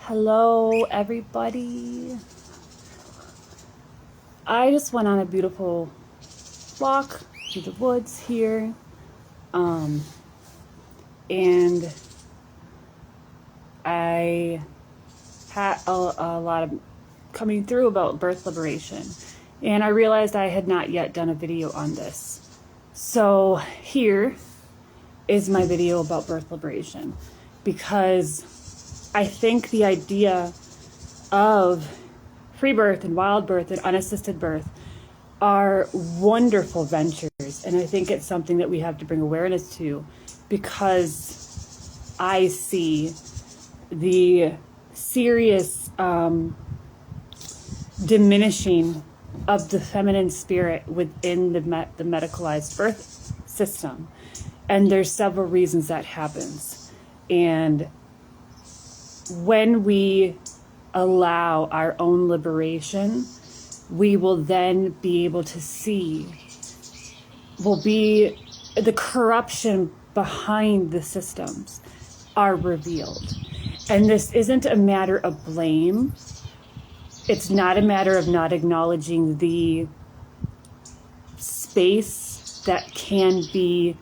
Hello, everybody. I just went on a beautiful walk through the woods here, and I had a lot of coming through about birth liberation, and I realized I had not yet done a video on this. So here is my video about birth liberation, because I think the idea of free birth and wild birth and unassisted birth are wonderful ventures, and I think it's something that we have to bring awareness to, because I see the serious diminishing of the feminine spirit within the medicalized birth system, and there's several reasons that happens. And when we allow our own liberation, we will then be able to see, will be the corruption behind the systems are revealed. And this isn't a matter of blame. It's not a matter of not acknowledging the space that can be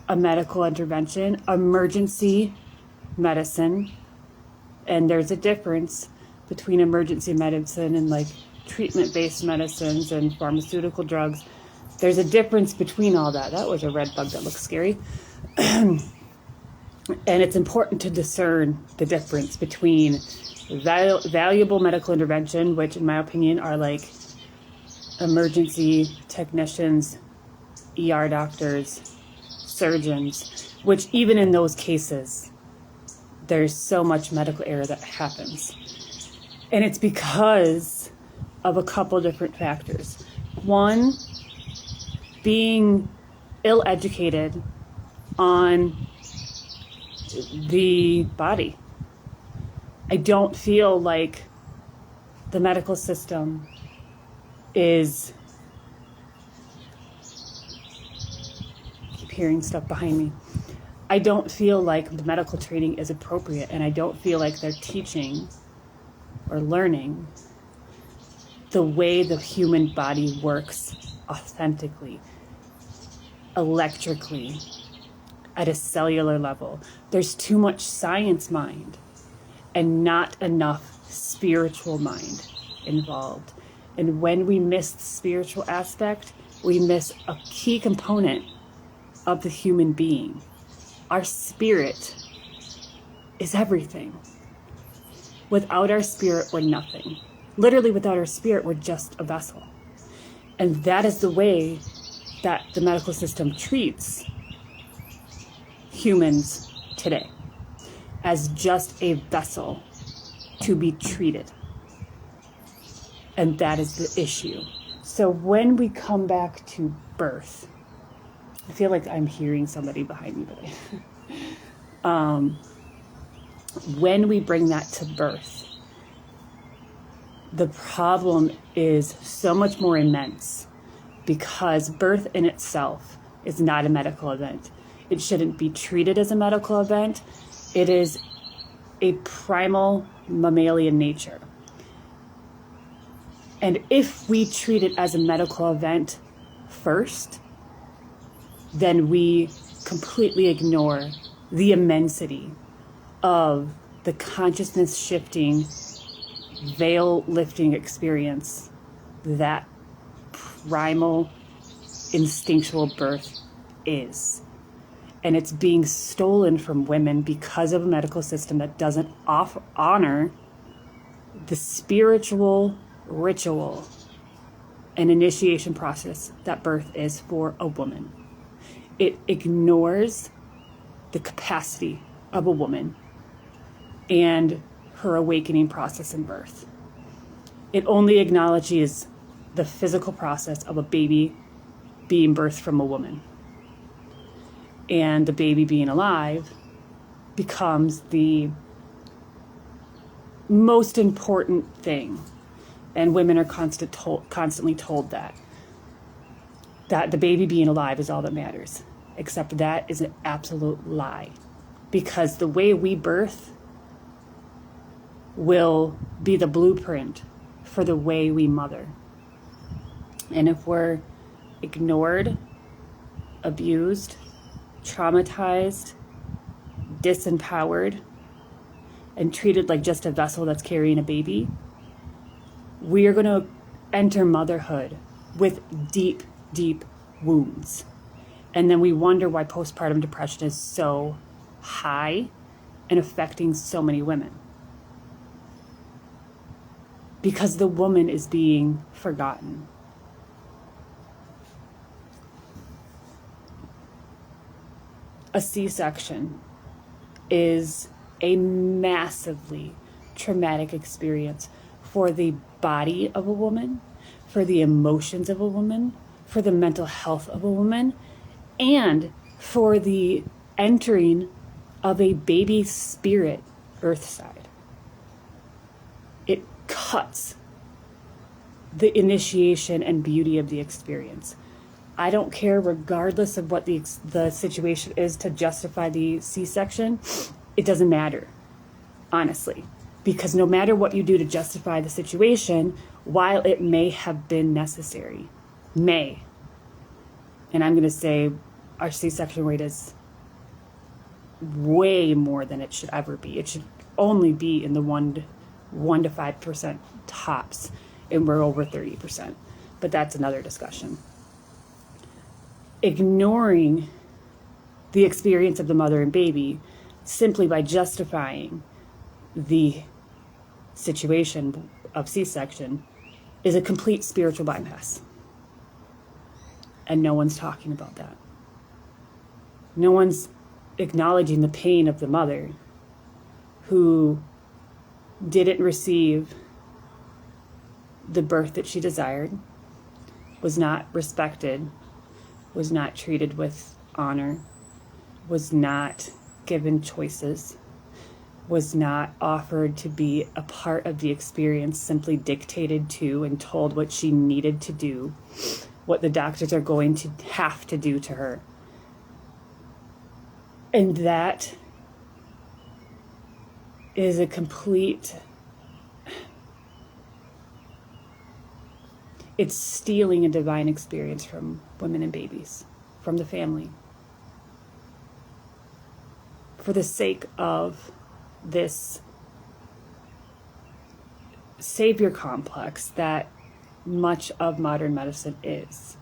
a medical intervention, emergency medicine. And there's a difference between emergency medicine and like treatment-based medicines and pharmaceutical drugs. There's a difference between all that. That was a red bug that looks scary. And it's important to discern the difference between valuable medical intervention, which in my opinion are like emergency technicians, ER doctors, surgeons, which even in those cases, there's so much medical error that happens. And it's because of a couple different factors. One, being ill-educated on the body. I don't feel like the medical system is, I keep hearing stuff behind me. I don't feel like the medical training is appropriate, and I don't feel like they're teaching or learning the way the human body works authentically, electrically, at a cellular level. There's too much science mind and not enough spiritual mind involved. And when we miss the spiritual aspect, we miss a key component of the human being. Our spirit is everything. Without our spirit, we're nothing. Literally, without our spirit, we're just a vessel. And that is the way that the medical system treats humans today, as just a vessel to be treated. And that is the issue. So when we come back to birth, I feel like I'm hearing somebody behind me, but when we bring that to birth, the problem is so much more immense, because birth in itself is not a medical event. It shouldn't be treated as a medical event. It is a primal mammalian nature. And if we treat it as a medical event first, then we completely ignore the immensity of the consciousness shifting, veil lifting experience that primal instinctual birth is. And it's being stolen from women because of a medical system that doesn't honor the spiritual ritual and initiation process that birth is for a woman. It ignores the capacity of a woman and her awakening process in birth. It only acknowledges the physical process of a baby being birthed from a woman. And the baby being alive becomes the most important thing. And women are constantly told that the baby being alive is all that matters. Except that is an absolute lie. Because the way we birth will be the blueprint for the way we mother. And if we're ignored, abused, traumatized, disempowered, and treated like just a vessel that's carrying a baby, we are going to enter motherhood with deep, deep wounds. And then we wonder why postpartum depression is so high and affecting so many women. Because the woman is being forgotten. A C-section is a massively traumatic experience for the body of a woman, for the emotions of a woman, for the mental health of a woman, and for the entering of a baby spirit earthside. It cuts the initiation and beauty of the experience. I don't care, regardless of what the situation is to justify the C-section, it doesn't matter, honestly. Because no matter what you do to justify the situation, while it may have been necessary, and I'm going to say our C-section rate is way more than it should ever be. It should only be in the 1 to 5% tops, and we're over 30%. But that's another discussion. Ignoring the experience of the mother and baby simply by justifying the situation of C-section is a complete spiritual bypass. And no one's talking about that. No one's acknowledging the pain of the mother who didn't receive the birth that she desired, was not respected, was not treated with honor, was not given choices, was not offered to be a part of the experience, simply dictated to and told what she needed to do, what the doctors are going to have to do to her. And that is a complete, it's stealing a divine experience from women and babies, from the family, for the sake of this savior complex that much of modern medicine is.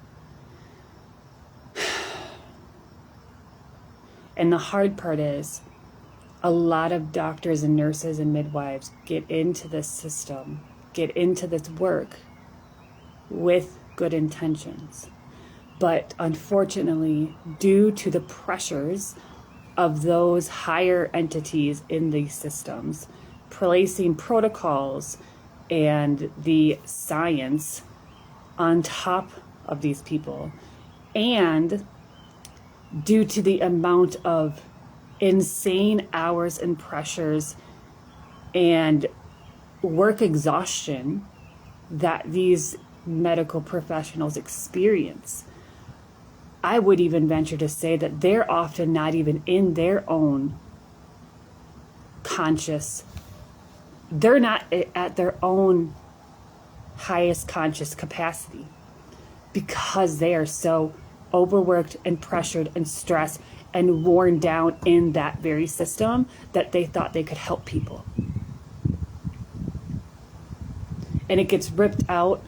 And the hard part is, a lot of doctors and nurses and midwives get into this system, get into this work with good intentions. But unfortunately, due to the pressures of those higher entities in these systems, placing protocols and the science on top of these people, and due to the amount of insane hours and pressures and work exhaustion that these medical professionals experience, I would even venture to say that they're often not even in their own conscious, they're not at their own highest conscious capacity, because they are so overworked and pressured and stressed and worn down in that very system that they thought they could help people. And it gets ripped out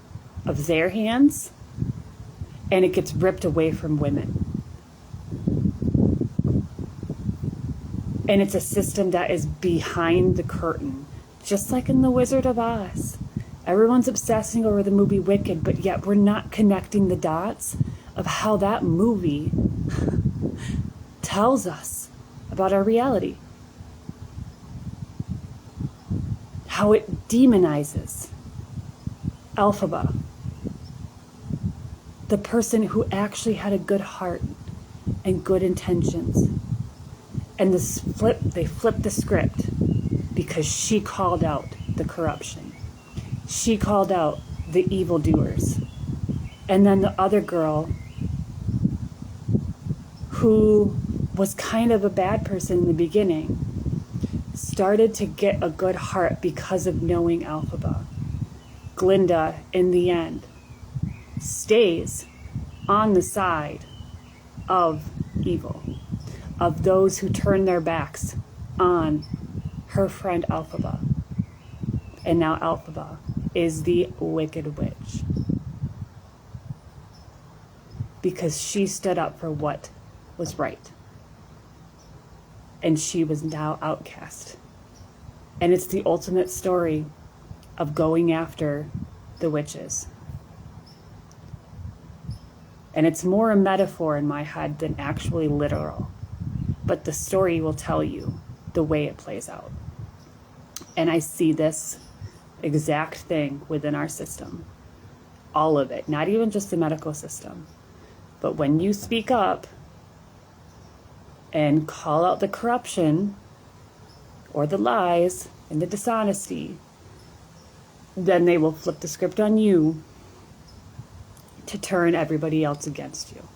of their hands, and it gets ripped away from women. And it's a system that is behind the curtain, just like in The Wizard of Oz. Everyone's obsessing over the movie Wicked, but yet we're not connecting the dots of how that movie tells us about our reality. How it demonizes Elphaba, the person who actually had a good heart and good intentions. And they flipped the script because she called out the corruption. She called out the evildoers. And then the other girl, who was kind of a bad person in the beginning, started to get a good heart because of knowing Elphaba. Glinda, in the end, stays on the side of evil, of those who turn their backs on her friend Elphaba. And now Elphaba is the Wicked Witch, because she stood up for what was right. And she was now outcast. And it's the ultimate story of going after the witches. And it's more a metaphor in my head than actually literal. But the story will tell you the way it plays out. And I see this exact thing within our system. All of it. Not even just the medical system. But when you speak up and call out the corruption or the lies and the dishonesty, then they will flip the script on you to turn everybody else against you.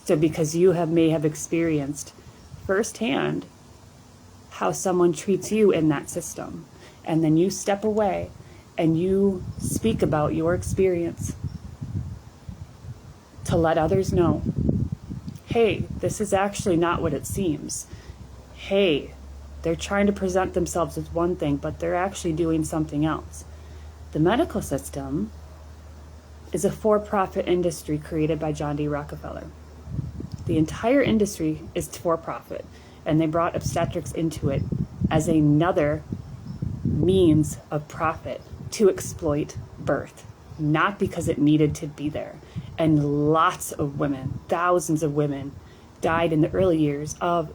So because you may have experienced firsthand how someone treats you in that system, and then you step away and you speak about your experience to let others know, hey, this is actually not what it seems. Hey, they're trying to present themselves as one thing, but they're actually doing something else. The medical system is a for-profit industry created by John D. Rockefeller. The entire industry is for-profit, and they brought obstetrics into it as another means of profit to exploit birth, not because it needed to be there. And lots of women, thousands of women, died in the early years of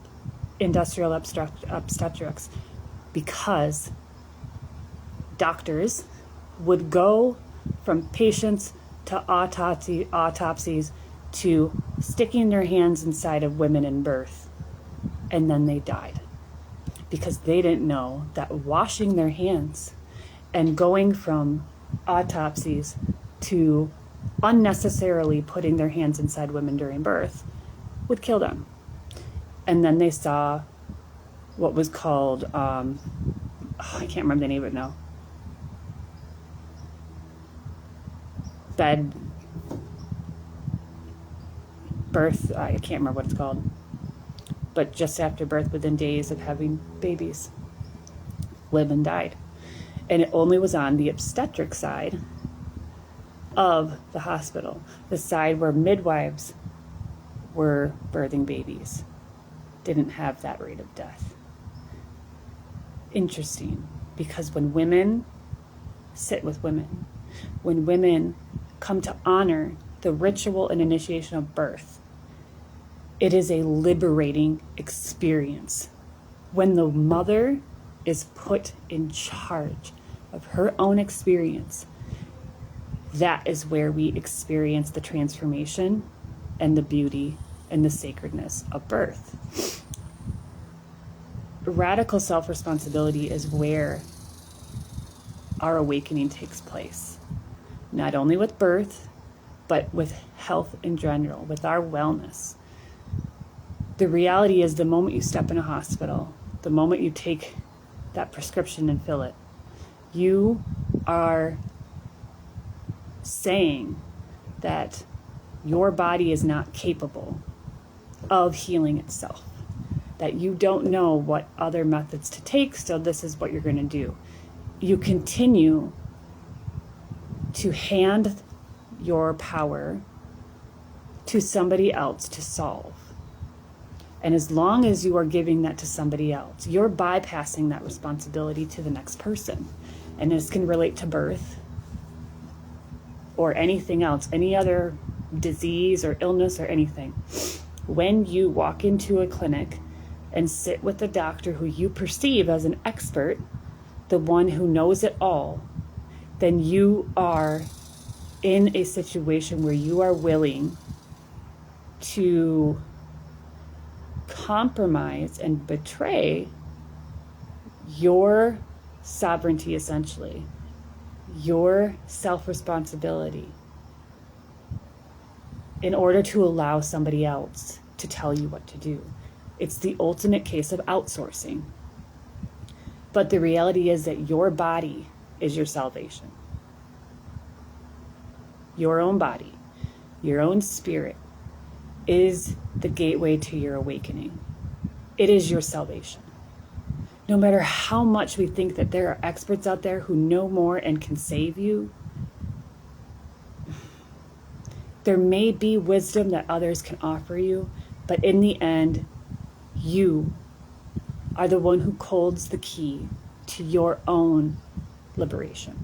industrial obstetrics because doctors would go from patients to autopsies to sticking their hands inside of women in birth, and then they died because they didn't know that washing their hands and going from autopsies to unnecessarily putting their hands inside women during birth would kill them. And then they saw what was called, I can't remember the name of it now, birth, I can't remember what it's called, but just after birth, within days of having babies, women died. And it only was on the obstetric side of the hospital, the side where midwives were birthing babies, didn't have that rate of death. Interesting, because when women sit with women, when women come to honor the ritual and initiation of birth, it is a liberating experience. When the mother is put in charge of her own experience, that is where we experience the transformation and the beauty and the sacredness of birth. Radical self-responsibility is where our awakening takes place. Not only with birth, but with health in general, with our wellness. The reality is, the moment you step in a hospital, the moment you take that prescription and fill it, you are saying that your body is not capable of healing itself, that you don't know what other methods to take, so this is what you're going to do. You continue to hand your power to somebody else to solve. And as long as you are giving that to somebody else, you're bypassing that responsibility to the next person. And this can relate to birth or anything else, any other disease or illness or anything. When you walk into a clinic and sit with a doctor who you perceive as an expert, the one who knows it all, then you are in a situation where you are willing to compromise and betray your sovereignty, essentially, your self-responsibility, in order to allow somebody else to tell you what to do. It's the ultimate case of outsourcing. But the reality is that your body is your salvation. Your own body, your own spirit is the gateway to your awakening. It is your salvation. No matter how much we think that there are experts out there who know more and can save you, there may be wisdom that others can offer you, but in the end, you are the one who holds the key to your own liberation.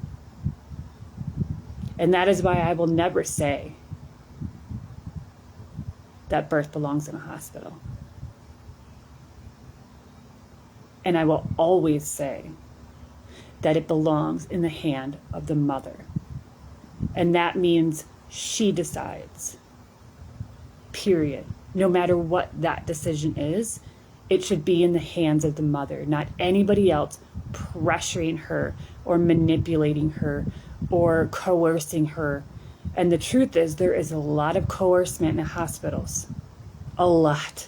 And that is why I will never say that birth belongs in a hospital. And I will always say that it belongs in the hand of the mother. And that means she decides, period. No matter what that decision is, it should be in the hands of the mother, not anybody else pressuring her or manipulating her or coercing her. And the truth is, there is a lot of coercement in hospitals. A lot.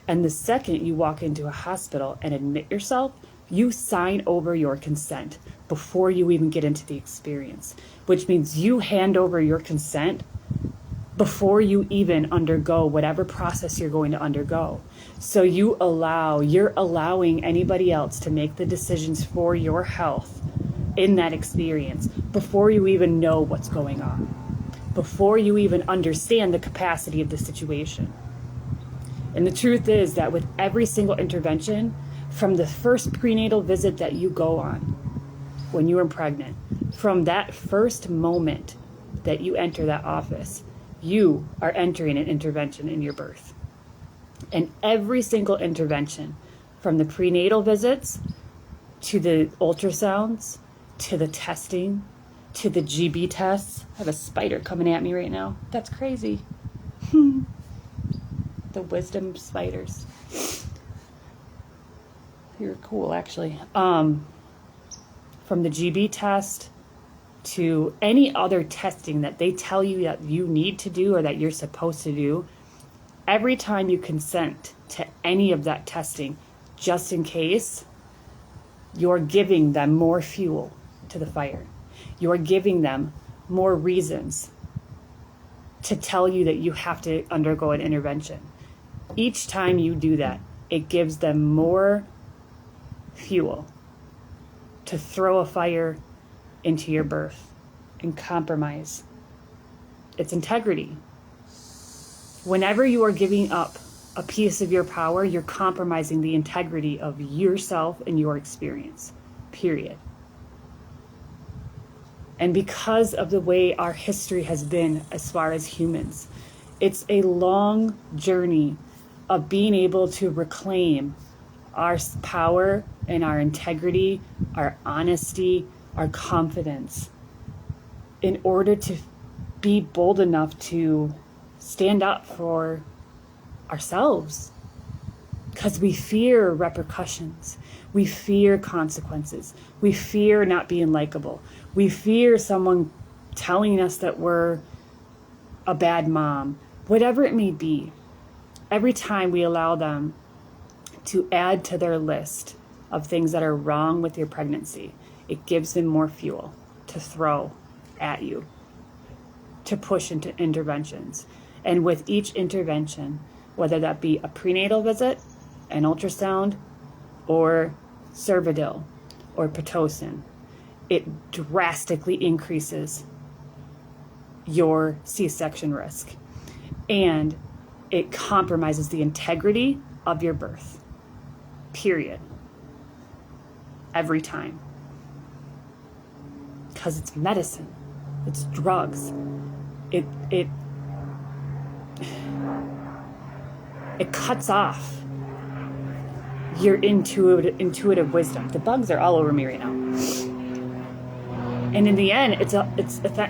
And the second you walk into a hospital and admit yourself, you sign over your consent before you even get into the experience, which means you hand over your consent before you even undergo whatever process you're going to undergo. So you're allowing anybody else to make the decisions for your health in that experience before you even know what's going on, before you even understand the capacity of the situation. And the truth is that with every single intervention, from the first prenatal visit that you go on when you are pregnant, from that first moment that you enter that office, you are entering an intervention in your birth. And every single intervention, from the prenatal visits to the ultrasounds, to the testing, to the GB tests. I have a spider coming at me right now. That's crazy. The wisdom spiders. You're cool, actually. From the GB test to any other testing that they tell you that you need to do or that you're supposed to do, every time you consent to any of that testing, just in case, you're giving them more fuel to the fire. You're giving them more reasons to tell you that you have to undergo an intervention. Each time you do that, it gives them more fuel to throw a fire into your birth and compromise its integrity. Whenever you are giving up a piece of your power, you're compromising the integrity of yourself and your experience, period. And because of the way our history has been as far as humans, it's a long journey of being able to reclaim our power and our integrity, our honesty, our confidence, in order to be bold enough to stand up for ourselves. Because we fear repercussions. We fear consequences. We fear not being likable. We fear someone telling us that we're a bad mom. Whatever it may be, every time we allow them to add to their list of things that are wrong with your pregnancy, it gives them more fuel to throw at you, to push into interventions. And with each intervention, whether that be a prenatal visit, an ultrasound, or Cervidil, or Pitocin, it drastically increases your C-section risk. And it compromises the integrity of your birth. Period. Every time. Because it's medicine. It's drugs. It cuts off your intuitive wisdom. The bugs are all over me right now. And in the end, it's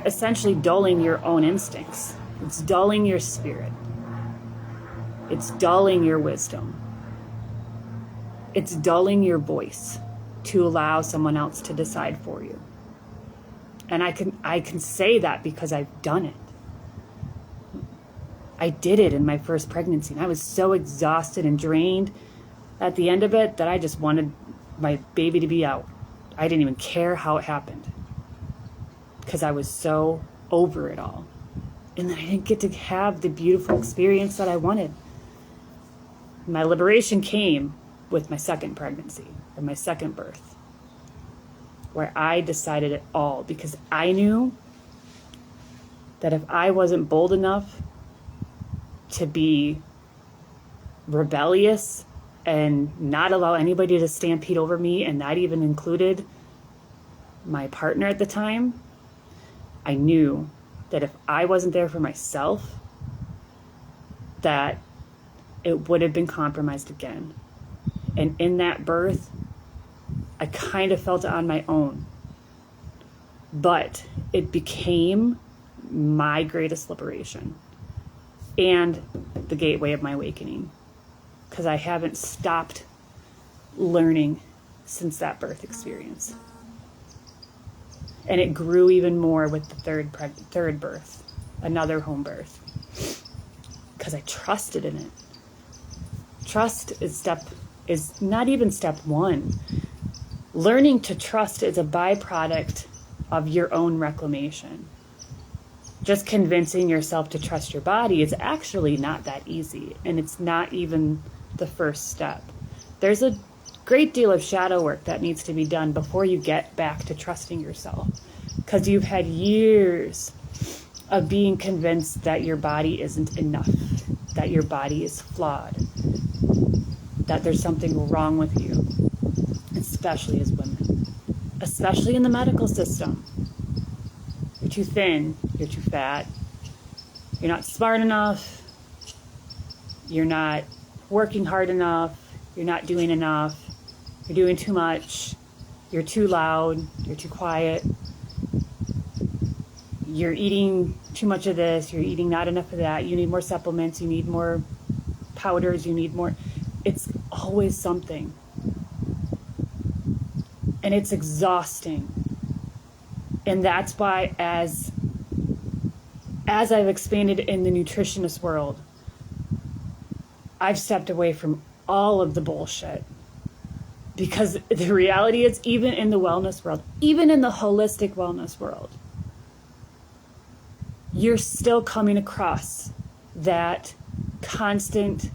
essentially dulling your own instincts. It's dulling your spirit. It's dulling your wisdom. It's dulling your voice to allow someone else to decide for you. And I can say that because I've done it. I did it in my first pregnancy, and I was so exhausted and drained at the end of it that I just wanted my baby to be out. I didn't even care how it happened because I was so over it all. And then I didn't get to have the beautiful experience that I wanted. My liberation came with my second pregnancy, or my second birth, where I decided it all because I knew that if I wasn't bold enough to be rebellious and not allow anybody to stampede over me, and that even included my partner at the time, I knew that if I wasn't there for myself, that it would have been compromised again. And in that birth, I kind of felt it on my own. But it became my greatest liberation and the gateway of my awakening, because I haven't stopped learning since that birth experience. And it grew even more with the third birth, another home birth, because I trusted in it. Trust is not even step one. Learning to trust is a byproduct of your own reclamation. Just convincing yourself to trust your body is actually not that easy, and it's not even the first step. There's a great deal of shadow work that needs to be done before you get back to trusting yourself, because you've had years of being convinced that your body isn't enough, that your body is flawed, that there's something wrong with you, especially as women, especially in the medical system. You're too thin, you're too fat, you're not smart enough, you're not working hard enough, you're not doing enough, you're doing too much, you're too loud, you're too quiet, you're eating too much of this, you're eating not enough of that, you need more supplements, you need more powders, you need more. It's always something. And it's exhausting. And that's why as I've expanded in the nutritionist world, I've stepped away from all of the bullshit. Because the reality is, even in the wellness world, even in the holistic wellness world, you're still coming across that constant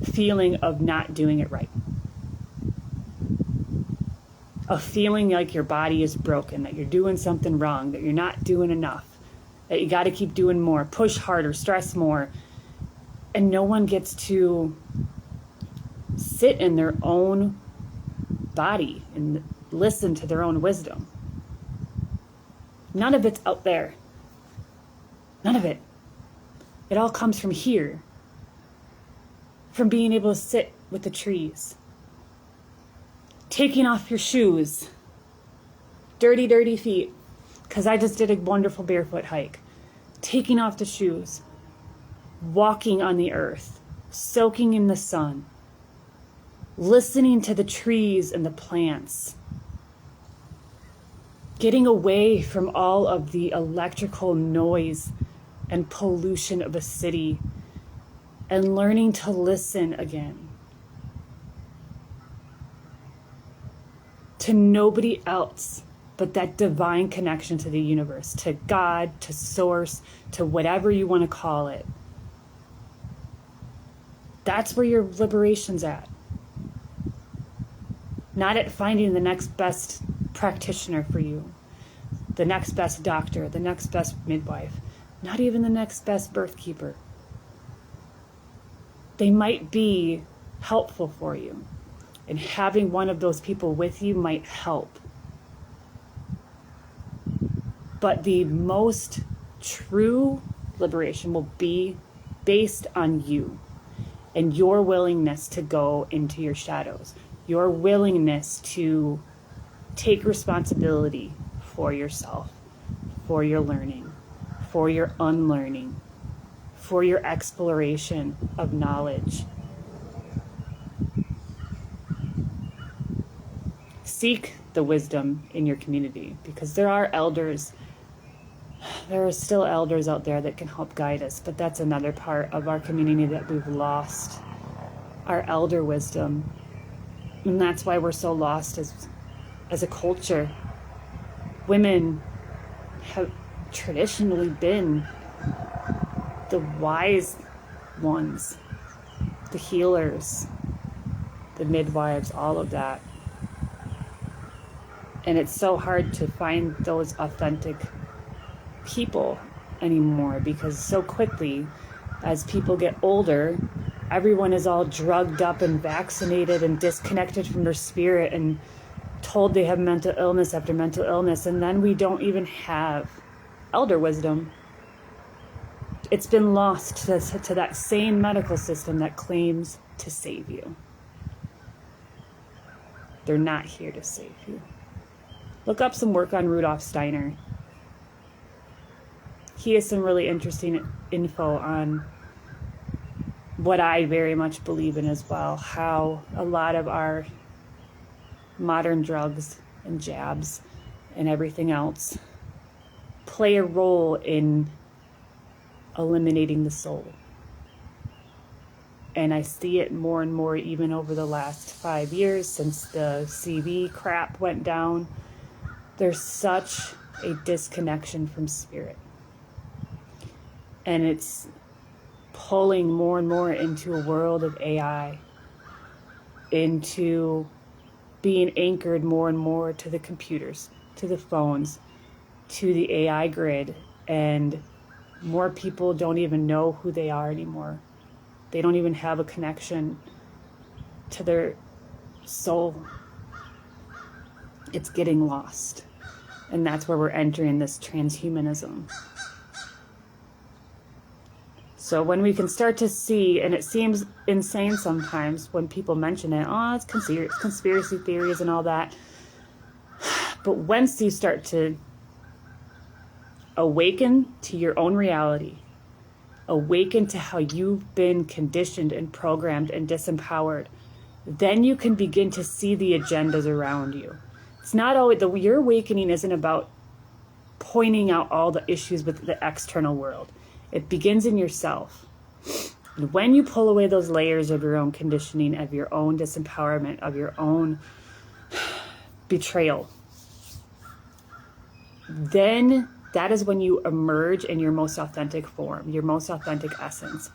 feeling of not doing it right. Of feeling like your body is broken, that you're doing something wrong, that you're not doing enough, that you got to keep doing more, push harder, stress more. And no one gets to sit in their own body and listen to their own wisdom. None of it's out there. None of it. It all comes from here. From being able to sit with the trees. Taking off your shoes. Dirty, dirty feet. Because I just did a wonderful barefoot hike. Taking off the shoes. Walking on the earth. Soaking in the sun. Listening to the trees and the plants. Getting away from all of the electrical noise and pollution of a city. And learning to listen again. To nobody else but that divine connection to the universe, to God, to source, to whatever you want to call it. That's where your liberation's at. Not at finding the next best practitioner for you, the next best doctor, the next best midwife, not even the next best birth keeper. They might be helpful for you, and having one of those people with you might help. But the most true liberation will be based on you and your willingness to go into your shadows, your willingness to take responsibility for yourself, for your learning, for your unlearning, for your exploration of knowledge. Seek the wisdom in your community, because there are elders. There are still elders out there that can help guide us, but that's another part of our community that we've lost. Our elder wisdom. And that's why we're so lost as a culture. Women have traditionally been the wise ones, the healers, the midwives, all of that. And it's so hard to find those authentic people anymore, because so quickly, as people get older, everyone is all drugged up and vaccinated and disconnected from their spirit and told they have mental illness after mental illness. And then we don't even have elder wisdom. It's been lost to that same medical system that claims to save you. They're not here to save you. Look up some work on Rudolf Steiner. He has some really interesting info on what I very much believe in as well, how a lot of our modern drugs and jabs and everything else play a role in eliminating the soul. And I see it more and more even over the last 5 years since the CV crap went down. There's such a disconnection from spirit. And it's pulling more and more into a world of AI, into being anchored more and more to the computers, to the phones, to the AI grid. And more people don't even know who they are anymore. They don't even have a connection to their soul. It's getting lost. And that's where we're entering this transhumanism. So when we can start to see, and it seems insane sometimes when people mention it, oh, it's conspiracy theories and all that. But once you start to awaken to your own reality, awaken to how you've been conditioned and programmed and disempowered, then you can begin to see the agendas around you. It's not always, your awakening isn't about pointing out all the issues with the external world. It begins in yourself. And when you pull away those layers of your own conditioning, of your own disempowerment, of your own betrayal, then that is when you emerge in your most authentic form, your most authentic essence.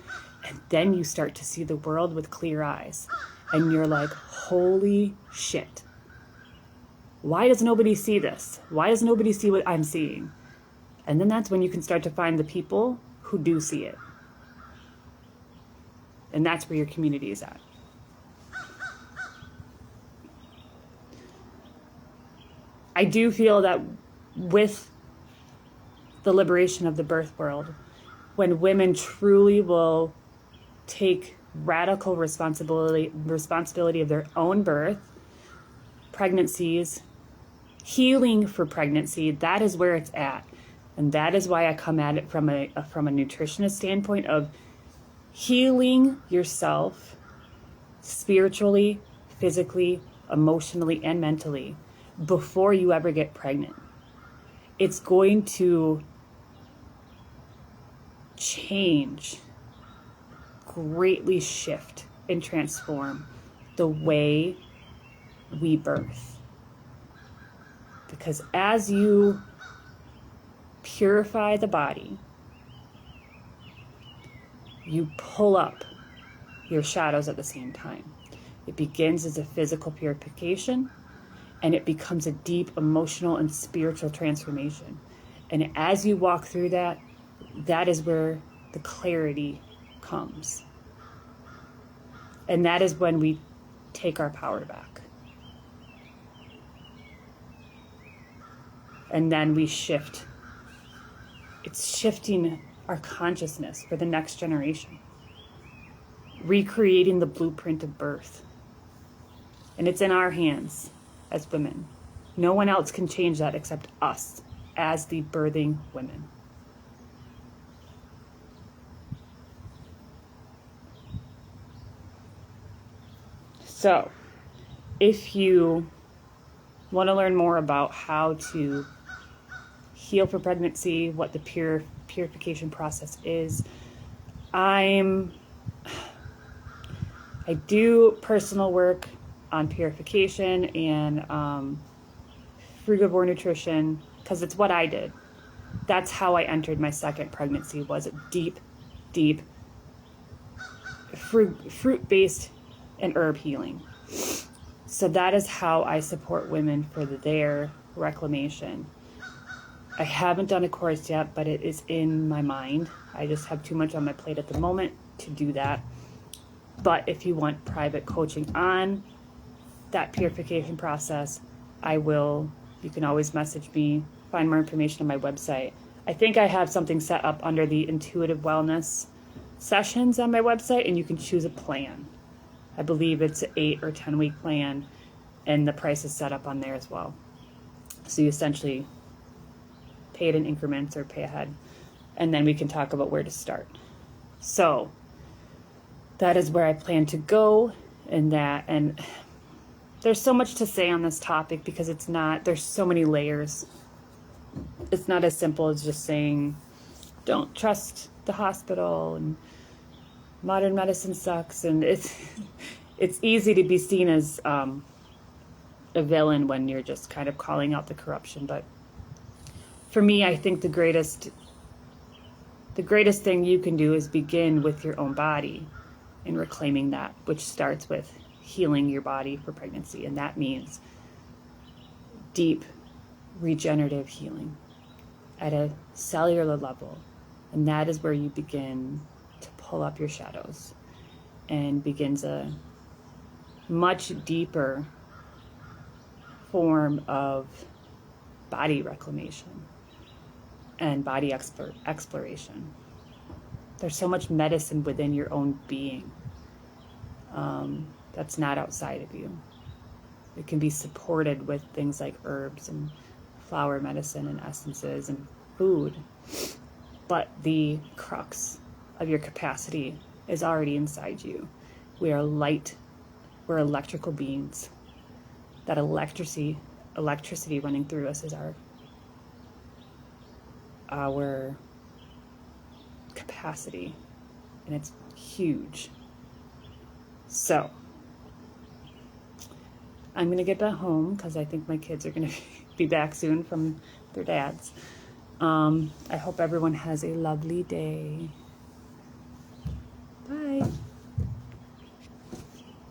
And then you start to see the world with clear eyes. And you're like, holy shit. Why does nobody see this? Why does nobody see what I'm seeing? And then that's when you can start to find the people who do see it. And that's where your community is at. I do feel that with the liberation of the birth world, when women truly will take radical responsibility of their own birth, pregnancies, healing for pregnancy, that is where it's at. And that is why I come at it from a nutritionist standpoint of healing yourself spiritually, physically, emotionally, and mentally before you ever get pregnant. It's going to change, greatly shift, and transform the way we birth. Because as you purify the body, you pull up your shadows at the same time. It begins as a physical purification, and it becomes a deep emotional and spiritual transformation. And as you walk through that, that is where the clarity comes. And that is when we take our power back. And then we shift. It's shifting our consciousness for the next generation. Recreating the blueprint of birth. And it's in our hands as women. No one else can change that except us as the birthing women. So, if you want to learn more about how to heal for pregnancy, what the purification process is, I do personal work on purification and frugivore nutrition, because it's what I did. That's how I entered my second pregnancy, was a deep fruit-based and herb healing. So that is how I support women for their reclamation. I haven't done a course yet, but it is in my mind. I just have too much on my plate at the moment to do that. But if you want private coaching on that purification process, you can always message me, find more information on my website. I think I have something set up under the intuitive wellness sessions on my website, and you can choose a plan. I believe it's an 8 or 10 week plan, and the price is set up on there as well. So you essentially pay it in increments or pay ahead, and then we can talk about where to start. So that is where I plan to go, and there's so much to say on this topic because there's so many layers. It's not as simple as just saying, don't trust the hospital and modern medicine sucks. And it's easy to be seen as a villain when you're just kind of calling out the corruption. But for me, I think the greatest thing you can do is begin with your own body and reclaiming that, which starts with healing your body for pregnancy. And that means deep regenerative healing at a cellular level. And that is where you begin to pull up your shadows and begins a much deeper form of body reclamation and body exploration. There's so much medicine within your own being that's not outside of you. It can be supported with things like herbs and flower medicine and essences and food. But the crux of your capacity is already inside you. We are light. We're electrical beings. That electricity running through us is our capacity, and it's huge. So I'm gonna get back home because I think my kids are gonna be back soon from their dads. I hope everyone has a lovely day.